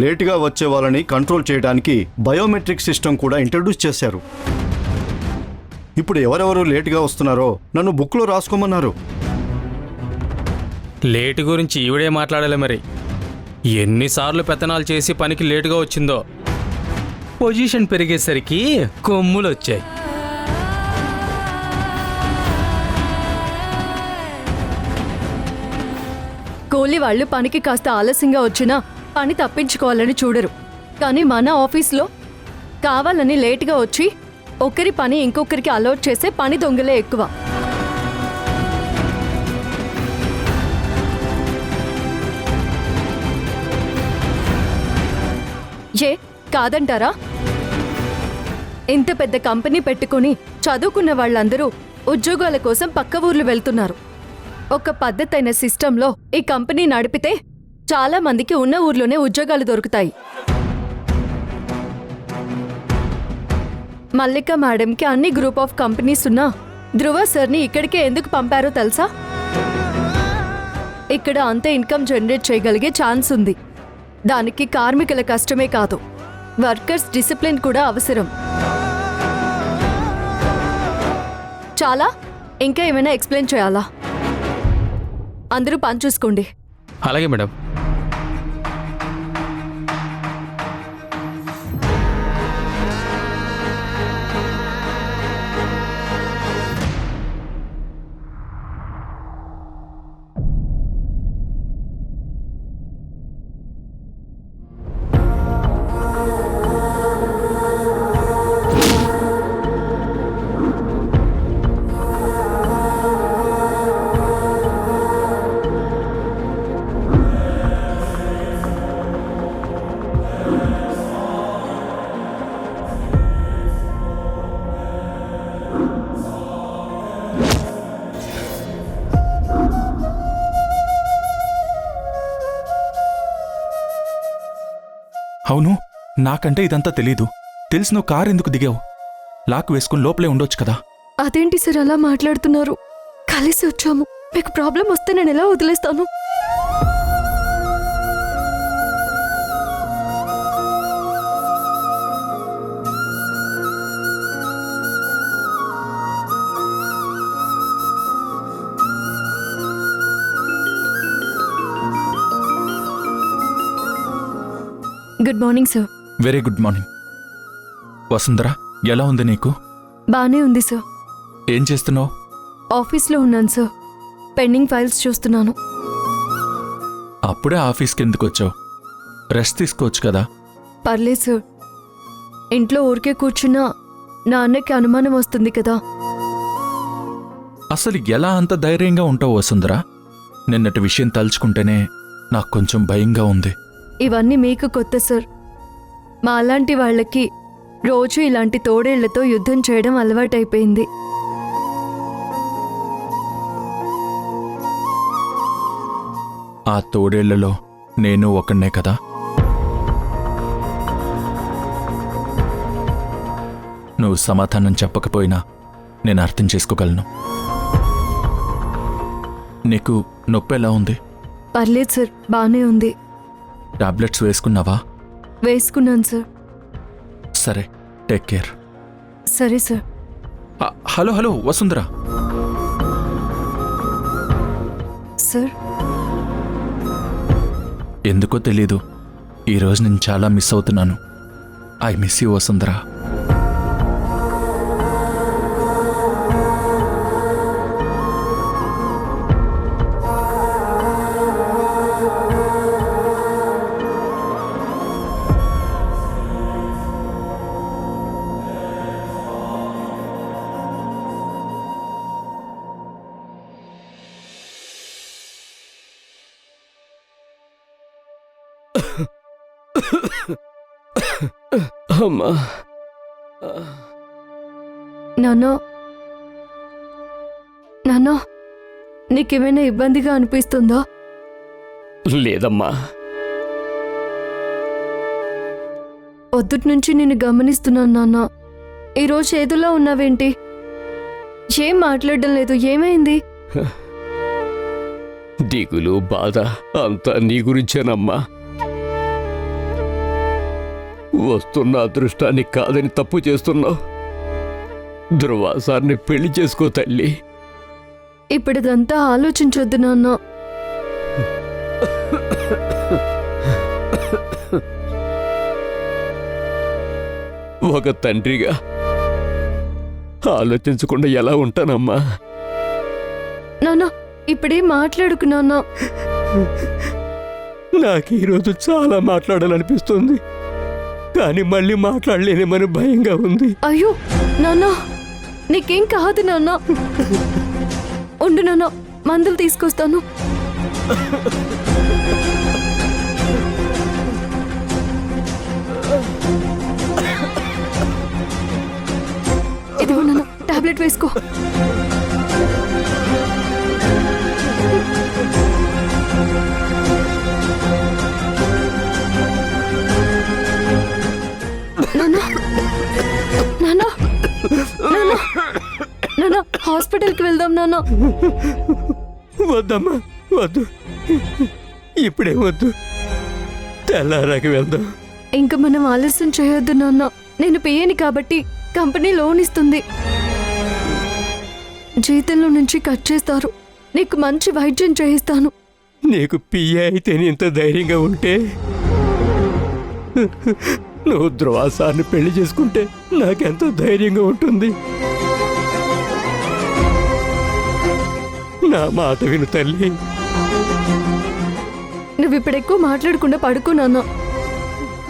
లేటుగా వచ్చే వాళ్ళని కంట్రోల్ చేయడానికి బయోమెట్రిక్ సిస్టమ్ కూడా ఇంట్రడ్యూస్ చేశారు. ఇప్పుడు ఎవరెవరు లేటుగా వస్తున్నారో నన్ను బుక్లో రాసుకోమన్నారు. లేటు గురించి ఈవిడే మాట్లాడాలి మరి. ఎన్నిసార్లు పెత్తనాలు చేసి పనికి లేటుగా వచ్చిందో. పొజిషన్ పెరిగేసరికి కొమ్ములు వచ్చాయి. కూలి వాళ్ళు పనికి కాస్త ఆలస్యంగా వచ్చినా పని తప్పించుకోవాలని చూడరు. కానీ మన ఆఫీస్లో కావాలని లేటుగా వచ్చి ఒకరి పని ఇంకొకరికి అలౌట్ చేసే పని దొంగలే ఎక్కువ. ఏ కాదంటారా? ఇంత పెద్ద కంపెనీ పెట్టుకుని చదువుకున్న వాళ్ళందరూ ఉద్యోగాల కోసం పక్క ఊర్లు వెళ్తున్నారు. ఒక పద్ధతైన సిస్టంలో ఈ కంపెనీ నడిపితే చాలా మందికి ఉన్న ఊర్లోనే ఉద్యోగాలు దొరుకుతాయి. మల్లిక మేడంకి అన్ని గ్రూప్ ఆఫ్ కంపెనీస్ ఉన్నా ధ్రువ సార్ని ఇక్కడికే ఎందుకు పంపారో తెలుసా? ఇక్కడ అంత ఇన్కమ్ జనరేట్ చేయగలిగే ఛాన్స్ ఉంది. దానికి కార్మికుల కష్టమే కాదు, వర్కర్స్ డిసిప్లిన్ కూడా అవసరం. చాలా ఇంకా ఏమైనా ఎక్స్ప్లెయిన్ చేయాలా? అందరూ పని చూసుకోండి. అలాగే మేడం. అవును, నాకంటే ఇదంతా తెలీదు. తెలిసి నువ్వు కారు ఎందుకు దిగావు? లాక్ వేసుకుని లోపలే ఉండొచ్చు కదా. అదేంటి సార్ అలా మాట్లాడుతున్నారు? కలిసి వచ్చాము. మీకు ప్రాబ్లం వస్తే నేను ఎలా వదిలేస్తాను? Good morning sir. Very good morning. Vasundhara, ఎలా ఉంది నీకు? బానే ఉంది సార్. ఏం చేస్తున్నావు? ఆఫీస్లో ఉన్నాను సార్. పెండింగ్ ఫైల్స్ చూస్తున్నాను. అప్పుడే ఆఫీస్కి ఎందుకు వచ్చావు? రెస్ట్ తీసుకోవచ్చు కదా. పర్లేదు సార్. ఇంట్లో ఊరికే కూర్చున్నా నాన్నకి అనుమానం వస్తుంది కదా. అసలు ఎలా అంత ధైర్యంగా ఉంటావు వసుంధరా? నిన్నటి విషయం తలుచుకుంటేనే నాకు కొంచెం భయంగా ఉంది. ఇవన్నీ మీకు కొత్త సార్. మా అలాంటి వాళ్ళకి రోజు ఇలాంటి తోడేళ్లతో యుద్ధం చేయడం అలవాటైపోయింది. ఆ తోడేళ్లలో నేను ఒకనే కదా. నువ్వు సమాధానం చెప్పకపోయినా నేను అర్థం చేసుకోగలను. నీకు నొప్పి ఎలా ఉంది? పర్లేదు సార్, బానే ఉంది. టాబ్లెట్స్ వేసుకున్నావా? వేసుకున్నాను సార్. సరే, టేక్ కేర్. సరే సార్. హలో హలో వసుంధరా. సార్, ఎందుకో తెలీదు, ఈరోజు నేను చాలా మిస్ అవుతున్నాను. ఐ మిస్ యూ వసుంధరా. అమ్మా, నాన్న నాన్న, నీకేమైనా ఇబ్బందిగా అనిపిస్తుందా? లేదమ్మా. పొద్దుటి నుంచి నేను గమనిస్తున్నాను నాన్న. ఈరోజు ఏదులా ఉన్నావేంటి? ఏం మాట్లాడడం లేదు, ఏమైంది? దిగులు బాధ అంతా నీ గురించేనమ్మా. వస్తున్న అదృష్టాన్ని కాదని తప్పు చేస్తున్నావు. ధృవాసాన్ని పెళ్లి చేసుకో తల్లి. ఇప్పుడు ఇదంతా ఆలోచించొద్దు నాన్న. ఒక తండ్రిగా ఆలోచించకుండా ఎలా ఉంటానమ్మా? నాన్న ఇప్పుడేం మాట్లాడుకు నాన్న. నాకు ఈరోజు చాలా మాట్లాడాలనిపిస్తుంది, కానీ మళ్ళీ మాట్లాడలేనేమని భయంగా ఉంది. అయ్యో నాన్న, నీకేం కాదు నాన్న. ఉండు నాన్న, మందులు తీసుకొస్తాను. ఇదిగో నాన్న, టాబ్లెట్ వేసుకో. నాన్న నాన్న నాన్న నాన్న, హాస్పిటల్కి వెళ్దాం నాన్న. వద్దమ్మా, వద్దు. ఇప్పుడే వద్దు, తెల్లారాకి వెళ్దాం. ఇంకా మనం ఆలస్యం చేయొద్దు నాన్న. నేను పియ్యని కాబట్టి కంపెనీ లోన్ ఇస్తుంది. జీతంలో నుంచి కట్ చేస్తారు. నీకు మంచి వైద్యం చేయిస్తాను. నీకు పియ్య అయితే ఇంత ధైర్యంగా ఉంటే, నువ్వు ధృవాసాన్ని పెళ్లి చేసుకుంటే నాకెంతో ధైర్యంగా ఉంటుంది. నా మాట విను తల్లి. నువ్వు ఇప్పుడు ఎక్కువ మాట్లాడకుండా పడుకో నాన్న.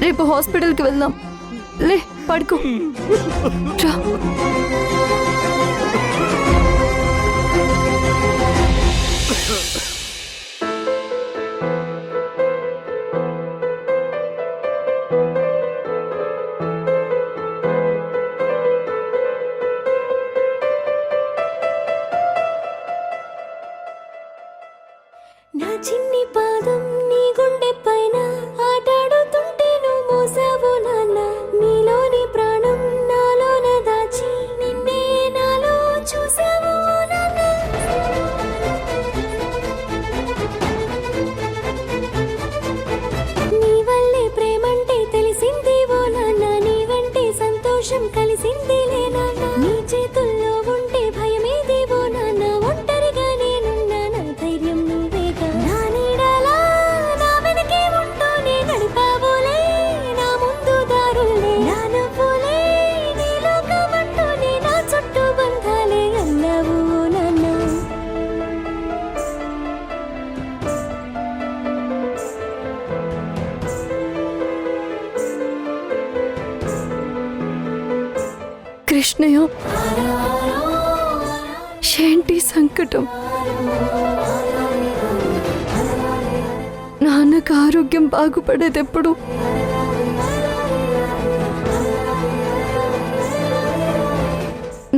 రేపు హాస్పిటల్కి వెళ్దాం. లే పడుకో. రా. నా చిన్ని పాదం నీ గుండె పైన ఆటాడుతుంటే నువ్వు మోసావు నాన్న. నీలోని ప్రాణం నాలోన దాచి నిన్నే నాలో చూసావు నాన్న. నీ వల్లే ప్రేమంటే తెలిసింది ఓ నాన్న. నీ వెంటే సంతోషం కలిసిందిలే నాన్న. నీ చేతుల్లో ఉంటే భయమేది ఓ నాన్న. ఒంటరిగా నేనున్నా, నా ధైర్యం నువ్వేగా. నా నీడలా నా వెనకే ఉంటూనే నడిపావులే నా ముందు దారులే. నా నవ్వులే నీ లోకమంటూనే నా చుట్టూ బంధాలే అన్నావు నాన్న. కృష్ణయ్య, ఏంటి సంకటం? నాన్నకు ఆరోగ్యం బాగుపడేదెప్పుడు?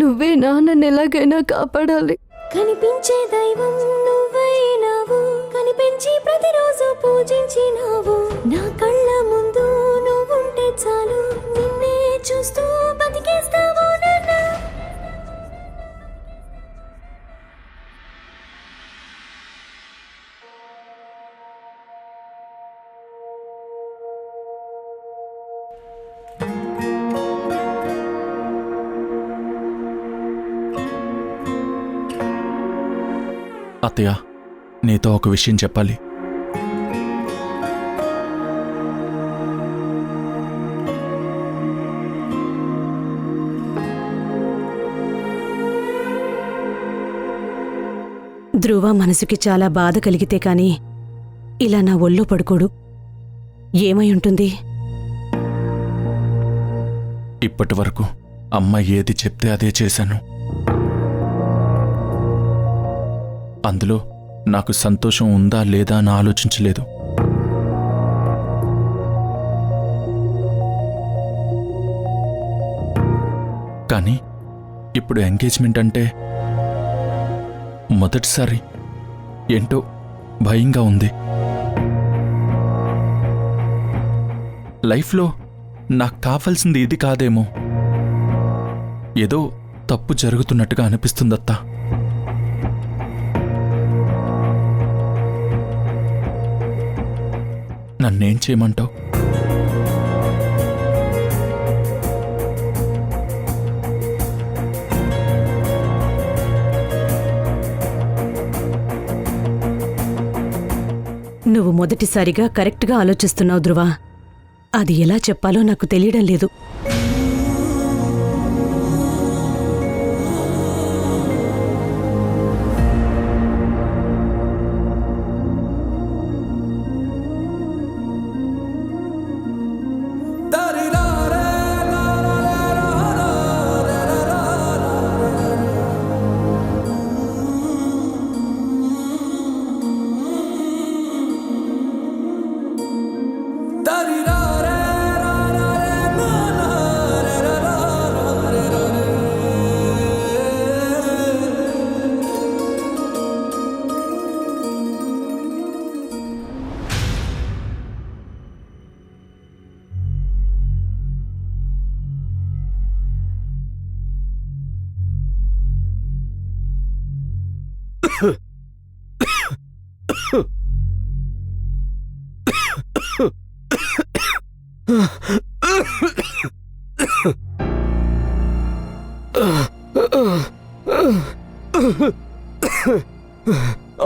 నువ్వే నాన్నని ఎలాగైనా కాపాడాలి. కనిపించే దైవం నువ్వైనావు, కనిపించి ప్రతిరోజు పూజించినావు. నా కళ్ళ ముందు నువ్వుంటే చాలు, నిన్నే చూస్తూ బతికేస్తావు నాన్న. అత్తయ్య, నీతో ఒక విషయం చెప్పాలి. ధ్రువ మనసుకి చాలా బాధ కలిగితే కాని ఇలా నా ఒళ్ళో పడుకోడు. ఏమై ఉంటుంది? ఇప్పటి వరకు అమ్మ ఏది చెప్తే అదే చేశాను. అందులో నాకు సంతోషం ఉందా లేదా అని ఆలోచించలేదు. కానీ ఇప్పుడు ఎంగేజ్మెంట్ అంటే మొదటిసారి ఏంటో భయంగా ఉంది. లైఫ్లో నాకు కావాల్సింది ఇది కాదేమో, ఏదో తప్పు జరుగుతున్నట్టుగా అనిపిస్తుందత్తా. నన్నేం చేయమంటావు? నువ్వు మొదటిసారిగా కరెక్ట్గా ఆలోచిస్తున్నావు ధ్రువ. అది ఎలా చెప్పాలో నాకు తెలియడం లేదు.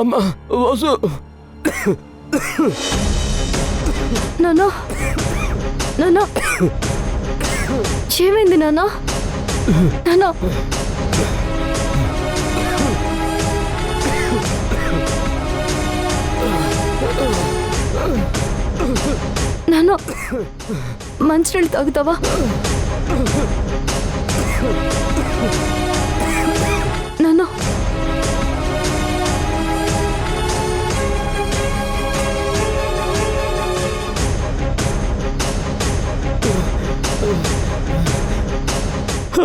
అమ్మా వాసు, నాన్న, నాన్న, ఏమైంది నాన్న? నాన్న, నాన్న, మంచినీళ్ళు తాగుతావా? నాన్న,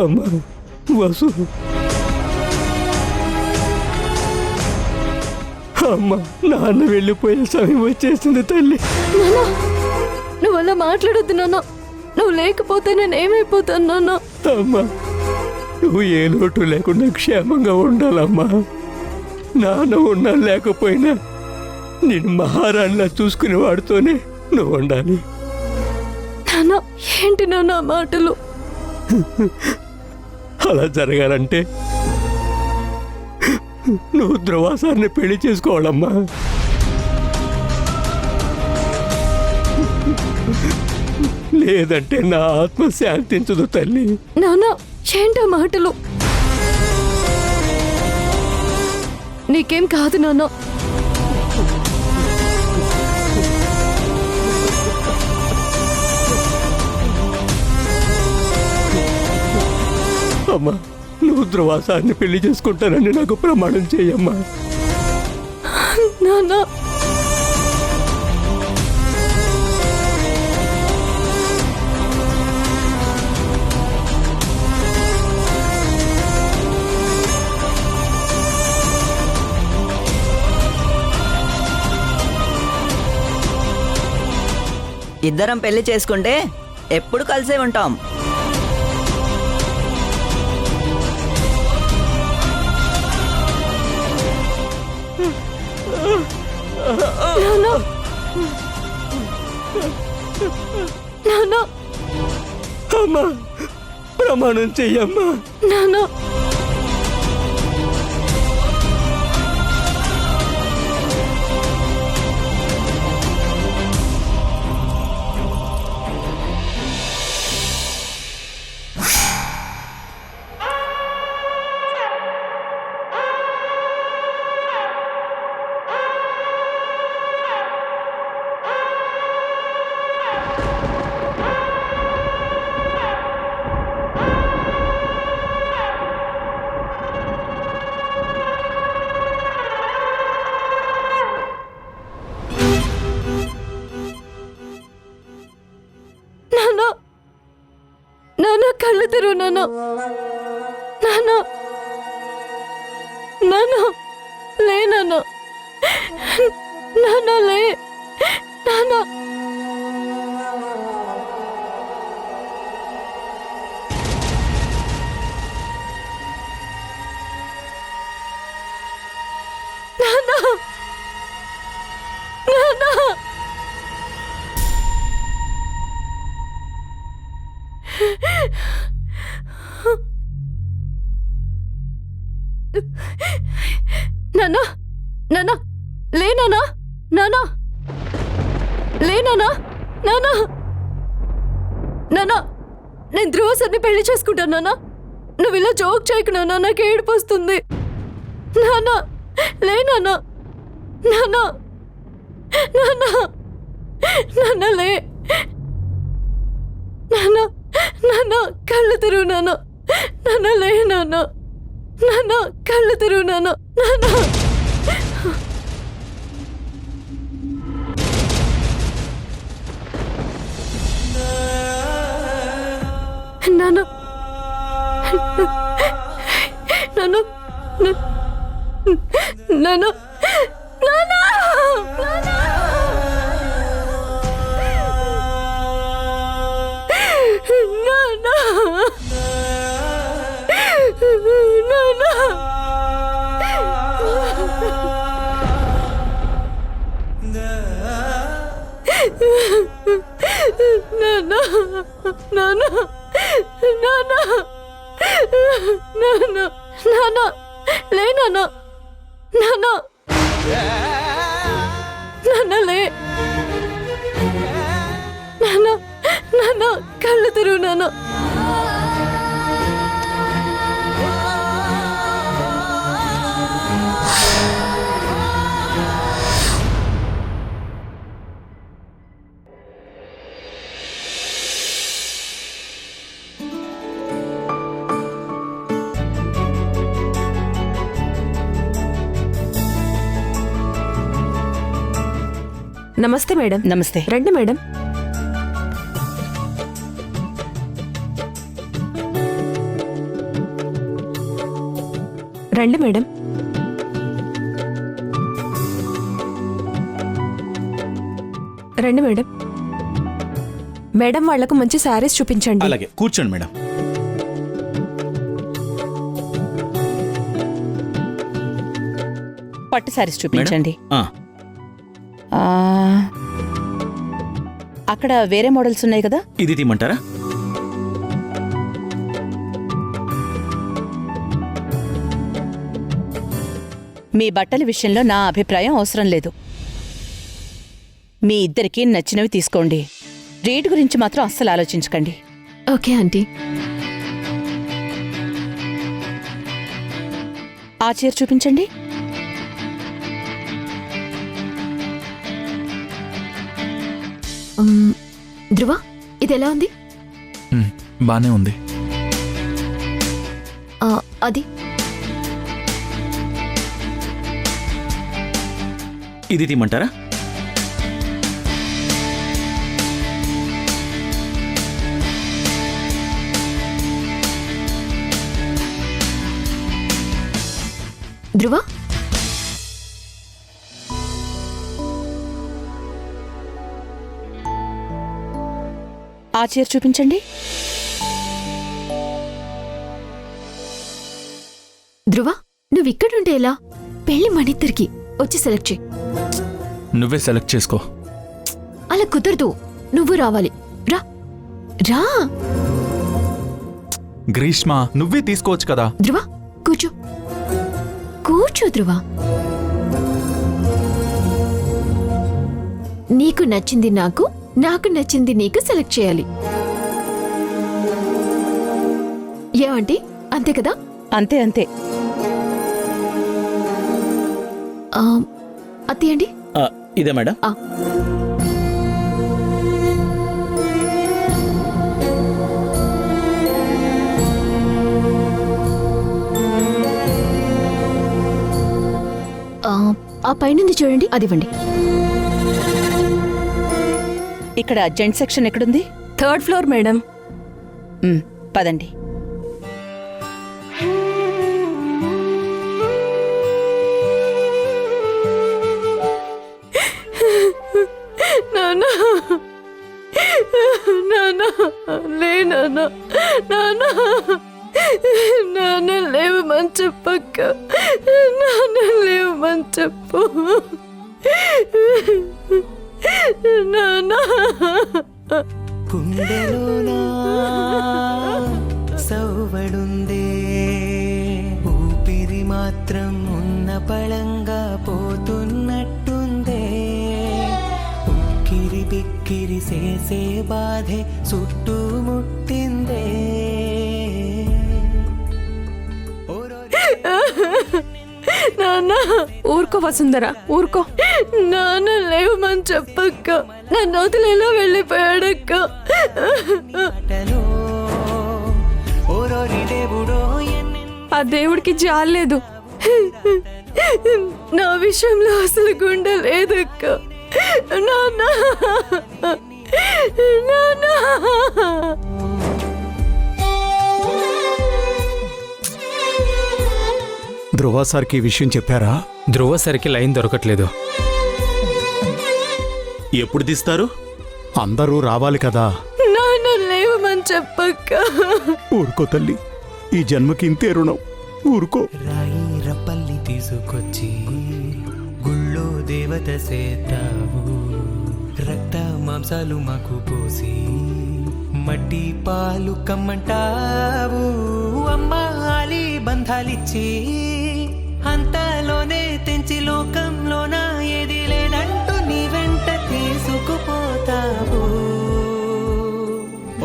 అమ్మా వాసు, అమ్మా నాన్న వెళ్ళిపోయే సమయం వచ్చేసింది తల్లి. నాన్న, నువ్వు అలా మాట్లాడొద్దు నాన్న. నువ్వు లేకపోతే నేను ఏమైపోతాను నాన్న? అమ్మా నువ్వు ఏ లోటు లేకుండా క్షేమంగా ఉండాలమ్మా. నాన్న ఉన్నా లేకపోయినా నేను మహారాణిలా చూసుకునే వాడితోనే నువ్వు ఉండాలి. నాన్న, ఏంటి నాన్న ఆ మాటలు? అలా జరగాలంటే నువ్వు ధ్రువాసాన్ని పెళ్లి చేసుకోవాలమ్మా. లేదంటే నా ఆత్మ శాంతించదు తల్లి. నాన్న, ఏంటా మాటలు? నీకేం కాదు నాన్న. అమ్మా నువ్వు ధ్రువాసాన్ని పెళ్లి చేసుకుంటానని నాకు ప్రమాణం చేయమ్మా. నాన్న, ఇద్దరం పెళ్లి చేసుకుంటే ఎప్పుడు కలిసే ఉంటాం. నాన్న, నాన్న, అమ్మా ప్రమాణం చెయ్యమ్మా. నాన్న, నాన్న, కళ్ళు తెరువు నాన్న. నాన్న, నాన్న, లే నాన్న. నాన్న, లే నాన్న. నాన్న నాన్న నాన్న నాన్న లే నాన్న నాన్న లే నాన్న నాన్న నాన్న నేను ధ్రువ సార్ని పెళ్లి చేసుకుంటాను నాన్న. నువ్వు ఇలా జోక్ చేయకు నాన్న, నాకు ఏడుపు వస్తుంది. నాన్న లే నాన్న నాన్న నాన్న నాన్న లే నాన్న నాన్న కళ్ళు తెరువు నాన్న నాన్న లే నాన్న నాన్న కళ్ళు తెరువు నాన్న నాన్న నాన్న నాన్న నాన్న నాన్న లే నాన్న నాన్న నాన్న లే నాన్న నాన్న కళ్ళు తెరువు నాన్న నమస్తే మేడం. నమస్తే. రండి మేడం. రండి మేడం. రండి మేడం. మేడం వాళ్లకు మంచి శారీస్ చూపించండి. అలాగే కూర్చోండి మేడం. పట్టు సారీస్ చూపించండి. అక్కడ వేరే మోడల్స్ ఉన్నాయి కదా, ఇది తీయమంటారా? మీ బట్టల విషయంలో నా అభిప్రాయం అవసరం లేదు. మీ ఇద్దరికీ నచ్చినవి తీసుకోండి. రేటు గురించి మాత్రం అస్సలు ఆలోచించకండి. Okay aunty. ఆ చీర చూపించండి. ధ్రువ ఇది ఎలా ఉంది? బానే ఉంది. అది ఇది తీయమంటారా? ధ్రువ ఆ చీర చూపించండి. ధ్రువ నువ్వు ఇక్కడుంటే ఎలా? పెళ్లి మనిద్దరికి వచ్చి సెలెక్ట్ చేయి. నువ్వే సెలెక్ట్ చేసుకో. అలా కుదరదు, నువ్వు రావాలి. రా రా. గ్రీష్మ నువ్వే తీసుకోవచ్చు కదా. ధ్రువ కూర్చో కూర్చో. ధ్రువ నీకు నచ్చింది నాకు, నాకు నచ్చింది నీకు సెలెక్ట్ చేయాలి. ఏమంటే అంతే కదా? అంతే అంతే. అత్తయ్యండి. ఇదే మేడం. ఆ పైనుంది చూడండి, అదివ్వండి. ఇక్కడ జెంట్ సెక్షన్ ఎక్కడుంది? 3rd floor madam. పదండి. నాన్న నాన్న లే నాన్న నాన్న నాన్న లేవు మంచు పక్క. నాన్న లేవు మంచు లేవమని చెప్పు నాన్న. గుండెలోనా సౌవడుందే, ఊపిరి మాత్రం ఉన్న పళంగా పోతున్నట్టుందే. ఉక్కిరి బిక్కిరి చేసే బాధే చుట్టుముట్టిందే. నాన్న ఊరుకో వసుంధర, ఊరుకో. నాన్న లేవమని చెప్పక్క, నన్ను వదిలేలా వెళ్ళిపోయాడక్క. ఆ దేవుడికి జాలేదు. నా విషయంలో అసలు గుండె లేదక్క. నాన్న నాన్న. ధ్రువ సార్కి ఈ విషయం చెప్పారా? ధ్రువ సరికి లైన్ దొరకట్లేదు. ఎప్పుడు తీస్తారు? అందరూ రావాలి కదా. నాన్న లేవమని చెప్పక్క. ఊరుకో తల్లి, ఈ జన్మకి ఇంతే రుణం. ఊరుకో. రాయి రప్పల్లి తీసుకొచ్చి గుళ్ళో దేవత సేతావు. రక్త మాంసాలు మాకు పోసి మట్టి పాలు కమ్మంటావు. అమ్మాలి బంధాలిచ్చి అంతలోనే తెంచి లోకంలోన ఏది లేదంటూ నీ వెంట తీసుకుపోతావు.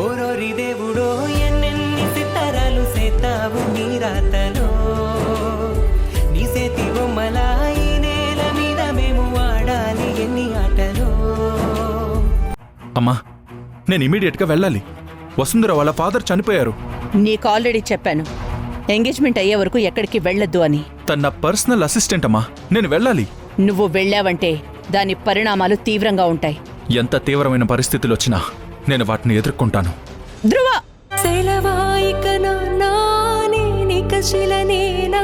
ఓరోరి దేవుడో ఎన్నెన్ని సితారాలు సేతావు నీ రాతలో. నీ సేతి బొమ్మలా ఈ నేల మీద మేము ఆడాలి ఎన్ని ఆటలో. అమ్మా, నేను ఇమీడియట్గా వెళ్ళాలి. వసుంధర వాళ్ళ ఫాదర్ చనిపోయారు. నీకు ఆల్రెడీ చెప్పాను, ఎంగేజ్మెంట్ అయ్యే వరకు ఎక్కడికి వెళ్ళొద్దు అని. తన నా పర్సనల్ అసిస్టెంట్ అమ్మా, నేను వెళ్ళాలి. నువ్వు వెళ్ళావంటే దాని పరిణామాలు తీవ్రంగా ఉంటాయి. ఎంత తీవ్రమైన పరిస్థితులు వచ్చినా నేను వాటిని ఎదుర్కొంటాను. ధ్రువ సెలవాయిక నాని నికశిలనేనా